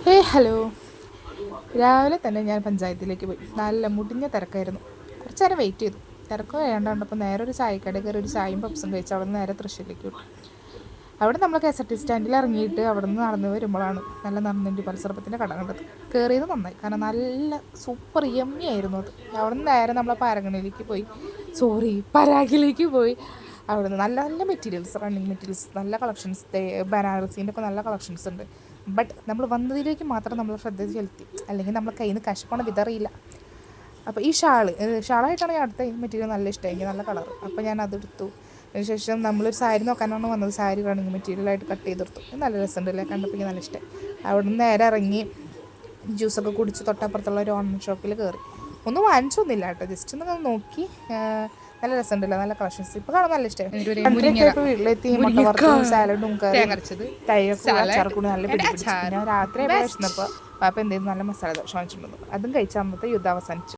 Hello. രാവിലെ തന്നെ ഞാൻ പഞ്ചായത്തിലേക്ക് പോയി. നല്ല മുടിഞ്ഞ തിരക്കായിരുന്നു. കുറച്ച് നേരം വെയിറ്റ് ചെയ്തു. തിരക്ക് വേണ്ടാണ്ടപ്പോൾ നേരെ ഒരു ചായക്കടയിൽ കയറി ഒരു ചായയും പപ്സും കഴിച്ച് അവിടെ നിന്ന് നേരെ തൃശ്ശൂരിലേക്ക് വിട്ടു. അവിടെ നമ്മൾ KSRTC സ്റ്റാൻഡിൽ ഇറങ്ങിയിട്ട് അവിടെ നിന്ന് നടന്ന് വരുമ്പോഴാണ് നല്ല നന്ദി പലസർപ്പത്തിൻ്റെ കട കണ്ടത്. കയറിയത് നന്നായി, കാരണം നല്ല സൂപ്പർ യമ്മി ആയിരുന്നു അത്. അവിടെ നിന്ന് നേരെ നമ്മൾ പരാഗിലേക്ക് പോയി. അവിടെ നിന്ന് നല്ല നല്ല മെറ്റീരിയൽസ്, റണ്ണിങ് മെറ്റീരിയൽസ്, നല്ല കളക്ഷൻസ്, ബനാറസീൻ്റെ ഒക്കെ നല്ല കളക്ഷൻസ് ഉണ്ട്. ബട്ട് നമ്മൾ വന്നതിലേക്ക് മാത്രം നമ്മൾ ശ്രദ്ധ ചെലുത്തി, അല്ലെങ്കിൽ നമ്മൾ കയ്യിൽ നിന്ന് കശപ്പണ വിതറിയില്ല. അപ്പോൾ ഈ ഷാളായിട്ടാണ് ഞാൻ അടുത്ത മെറ്റീരിയൽ നല്ല ഇഷ്ടമായി, എനിക്ക് നല്ല കളർ. അപ്പോൾ ഞാൻ അതെടുത്തു. അതിനുശേഷം നമ്മളൊരു സാരി നോക്കാനാണ് വന്നത്. സാരി റണ്ണിങ് മെറ്റീരിയലായിട്ട് കട്ട് ചെയ്തെടുത്തു. നല്ല രസമുണ്ടല്ലേ, കണ്ടപ്പോൾ എനിക്ക് നല്ല ഇഷ്ടമായി. അവിടെ നിന്ന് നേരെ ഇറങ്ങി ജ്യൂസൊക്കെ കുടിച്ച് തൊട്ടപ്പുറത്തുള്ള ഒരു ഓൺലൈൻ ഷോപ്പിൽ കയറി. ഒന്നും വാങ്ങിച്ചൊന്നുമില്ല കേട്ടോ, ജസ്റ്റ് ഒന്ന് നോക്കി. നല്ല രസമുണ്ടല്ലോ, നല്ല കളക്ഷൻസ്. ഇപ്പോൾ കാണാൻ നല്ല ഇഷ്ടമായി. വീട്ടിലെത്തി മുട്ടവറുത്തും സാലഡും അച്ചാറക്കൂടി നല്ല പിടിപ്പിടിച്ചു. ഞാൻ രാത്രി വിശന്നപ്പോൾ പാപ്പ എന്തെങ്കിലും നല്ല മസാല ദോശ വാങ്ങിച്ചിട്ടുണ്ടോ, അതും കഴിച്ച് അന്നത്തെ യുദ്ധം അവസാനിച്ചു.